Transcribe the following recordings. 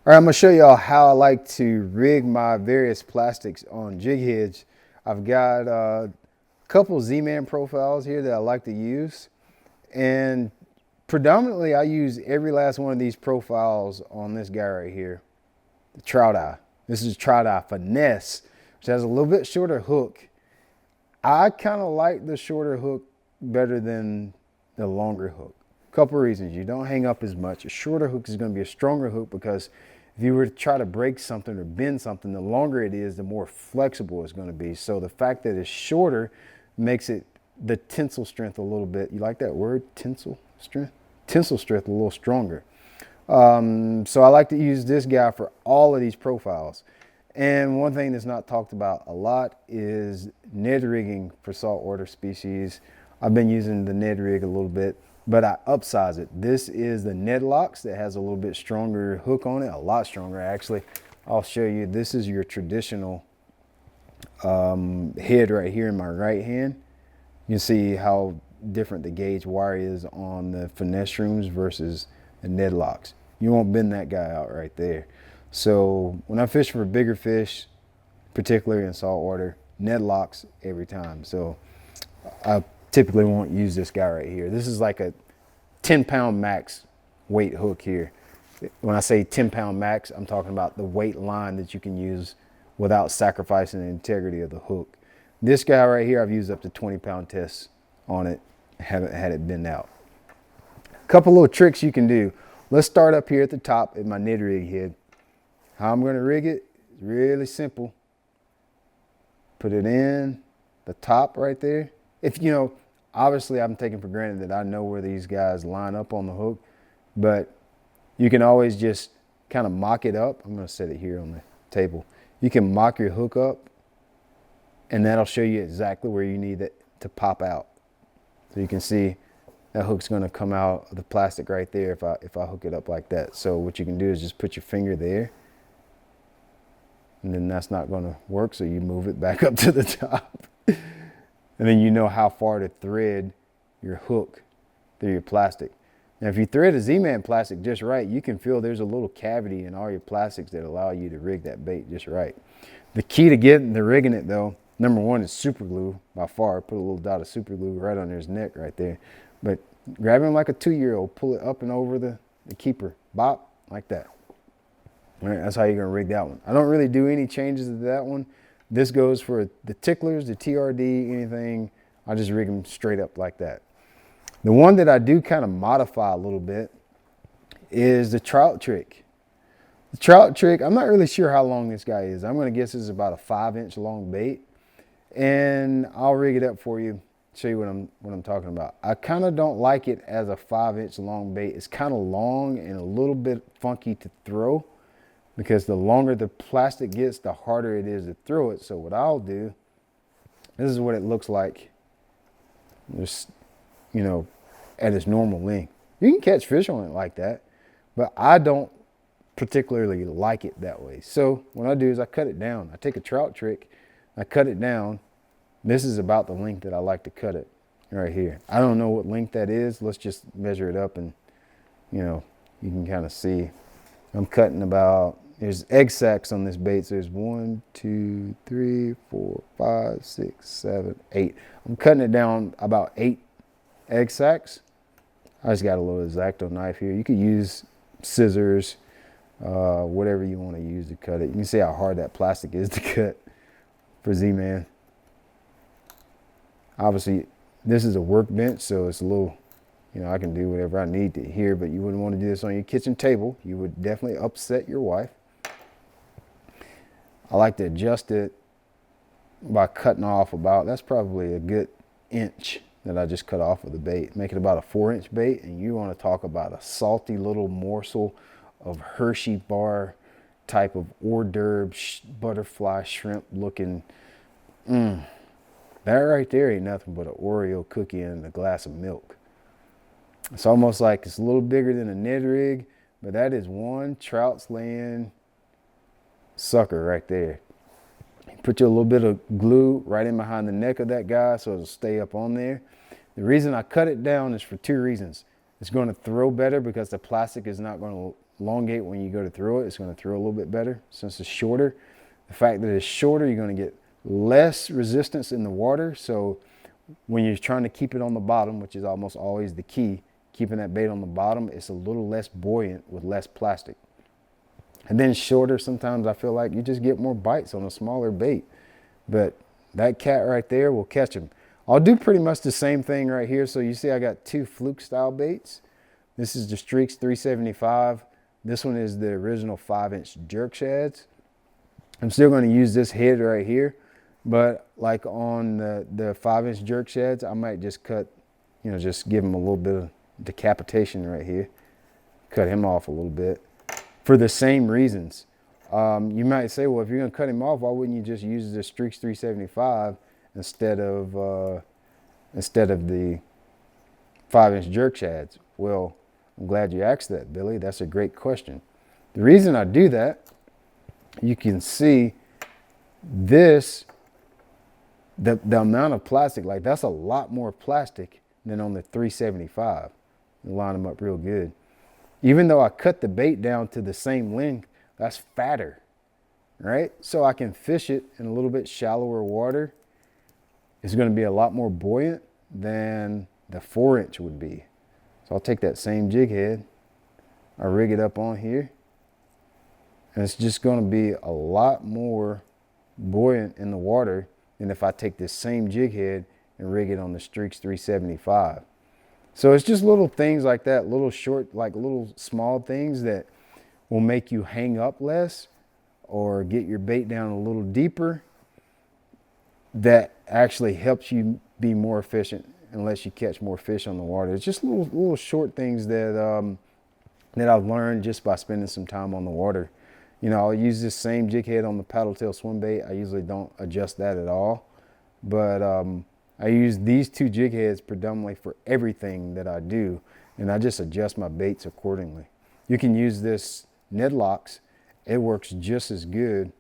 All right, I'm gonna show y'all how I like to rig my various plastics on jig heads. I've got a couple Z-Man profiles here that I like to use, and predominantly I use every last one of these profiles on this guy right here, the Trouteye. This is Trouteye Finesse, which has a little bit shorter hook. I kind of like the shorter hook better than the longer hook. Couple reasons. You don't hang up as much. A shorter hook is going to be a stronger hook because if you were to try to break something or bend something, the longer it is, the more flexible it's going to be. So the fact that it's shorter makes it the tensile strength a little bit. You like that word, tensile strength? Tensile strength a little stronger. So I like to use this guy for all of these profiles. And one thing that's not talked about a lot is Ned Rigging for saltwater species. I've been using the Ned Rig a little bit, but I upsize it. This is the Ned Locks that has a little bit stronger hook on it, a lot stronger actually. I'll show you. This is your traditional head right here in my right hand. You can see how different the gauge wire is on the finesse shrooms versus the Ned Locks. You won't bend that guy out right there. So when I fish for bigger fish, particularly in saltwater, Ned Locks every time. So I typically won't use this guy right here. This is like a 10-pound max weight hook here. When I say 10-pound max, I'm talking about the weight line that you can use without sacrificing the integrity of the hook. This guy right here, I've used up to 20-pound tests on it. Haven't had it bend out. A couple little tricks you can do. Let's start up here at the top at my Ned Rig head. How I'm going to rig it is really simple. Put it in the top right there. If you know, obviously I'm taking for granted that I know where these guys line up on the hook, but you can always just kind of mock it up. I'm going to set it here on the table. You can mock your hook up, and that'll show you exactly where you need it to pop out. So you can see that hook's going to come out of the plastic right there if I hook it up like that. So what you can do is just put your finger there, and then that's not going to work, so you move it back up to the top. And then you know how far to thread your hook through your plastic. Now, if you thread a Z-Man plastic just right, you can feel there's a little cavity in all your plastics that allow you to rig that bait just right. The key to getting to rigging it though, number one is super glue by far. Put a little dot of super glue right under his neck right there. But grab him like a 2-year-old, pull it up and over the keeper, bop, like that. All right, that's how you're gonna rig that one. I don't really do any changes to that one. This goes for the ticklers, the TRD, anything. I just rig them straight up like that. The one that I do kind of modify a little bit is the trout trick. The trout trick, I'm not really sure how long this guy is. I'm gonna guess this is about a 5-inch long bait. And I'll rig it up for you, show you what I'm talking about. I kind of don't like it as a 5-inch long bait. It's kind of long and a little bit funky to throw, because the longer the plastic gets, the harder it is to throw it. So what I'll do, this is what it looks like, just, you know, at its normal length. You can catch fish on it like that, but I don't particularly like it that way. So what I do is I cut it down. I take a trout trick, I cut it down. This is about the length that I like to cut it right here. I don't know what length that is. Let's just measure it up and, you know, you can kind of see. I'm cutting about, there's egg sacs on this bait. So there's 1, 2, 3, 4, 5, 6, 7, 8. I'm cutting it down about 8 egg sacs. I just got a little X-Acto knife here. You could use scissors, whatever you want to use to cut it. You can see how hard that plastic is to cut for Z-Man. Obviously, this is a workbench, so it's a little, you know, I can do whatever I need to here, but you wouldn't want to do this on your kitchen table. You would definitely upset your wife. I like to adjust it by cutting off about, that's probably a good inch that I just cut off of the bait. Make it about a 4-inch bait, and you want to talk about a salty little morsel of Hershey bar type of hors d'oeuvre butterfly shrimp looking. That right there ain't nothing but an Oreo cookie and a glass of milk. It's almost like it's a little bigger than a Ned Rig, but that is one trout's laying sucker right there. Put you a little bit of glue right in behind the neck of that guy so it'll stay up on there. The reason I cut it down is for 2 reasons. It's going to throw better because the plastic is not going to elongate when you go to throw it. It's going to throw a little bit better. Since it's shorter, the fact that it's shorter, you're going to get less resistance in the water. So when you're trying to keep it on the bottom, which is almost always the key, keeping that bait on the bottom, it's a little less buoyant with less plastic. And then shorter, sometimes I feel like you just get more bites on a smaller bait. But that cat right there will catch them. I'll do pretty much the same thing right here. So you see I got 2 fluke style baits. This is the Streaks 375. This one is the original 5-inch jerk shads. I'm still going to use this head right here. But like on the 5-inch jerk shads, I might just cut, just give him a little bit of decapitation right here. Cut him off a little bit. For the same reasons. You might say, well, if you're going to cut him off, why wouldn't you just use the Streaks 375 instead of the 5-inch jerk shads? Well, I'm glad you asked that, Billy. That's a great question. The reason I do that, you can see this, the amount of plastic, like that's a lot more plastic than on the 375. Line them up real good. Even though I cut the bait down to the same length, that's fatter, right? So I can fish it in a little bit shallower water. It's going to be a lot more buoyant than the 4-inch would be. So I'll take that same jig head, I rig it up on here, and it's just going to be a lot more buoyant in the water than if I take this same jig head and rig it on the Streaks 375. So it's just little things like that, little small things that will make you hang up less or get your bait down a little deeper, that actually helps you be more efficient and lets you catch more fish on the water. It's just little short things that I've learned just by spending some time on the water. I'll use this same jig head on the paddle tail swim bait. I usually don't adjust that at all, but I use these 2 jig heads predominantly for everything that I do, and I just adjust my baits accordingly. You can use this Ned Locks. It works just as good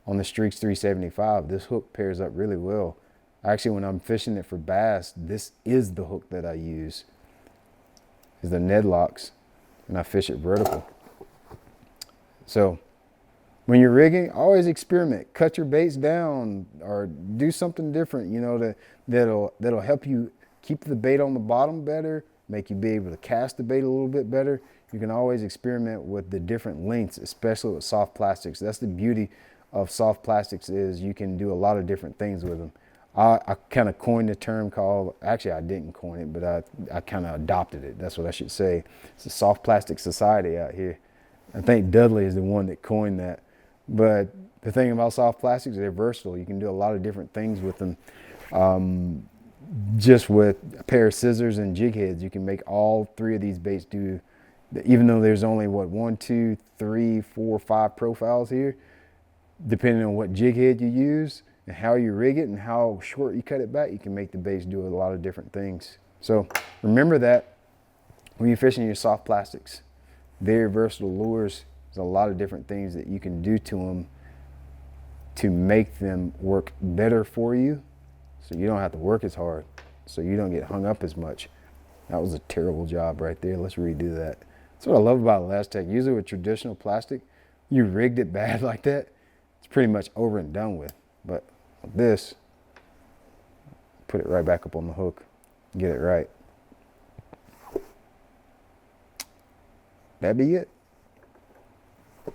on the Streaks 375. This hook pairs up really well. Actually, when I'm fishing it for bass, this is the hook that I use, is the Ned Locks, and I fish it vertical. So when you're rigging, always experiment. Cut your baits down or do something different, that'll help you keep the bait on the bottom better, make you be able to cast the bait a little bit better. You can always experiment with the different lengths, especially with soft plastics. That's the beauty of soft plastics, is you can do a lot of different things with them. I kind of coined the term called, actually I didn't coin it, but I kind of adopted it. That's what I should say. It's a soft plastic society out here. I think Dudley is the one that coined that. But the thing about soft plastics, they're versatile. You can do a lot of different things with them. Just with a pair of scissors and jig heads, you can make all 3 of these baits do, even though there's only 1, 2, 3, 4, 5 profiles here, depending on what jig head you use and how you rig it and how short you cut it back, you can make the baits do a lot of different things. So remember that when you're fishing your soft plastics. Very versatile lures. There's a lot of different things that you can do to them to make them work better for you, so you don't have to work as hard, so you don't get hung up as much. That was a terrible job right there. Let's redo that. That's what I love about Elastic. Usually with traditional plastic, you rigged it bad like that, it's pretty much over and done with. But with this, put it right back up on the hook, get it right. That'd be it.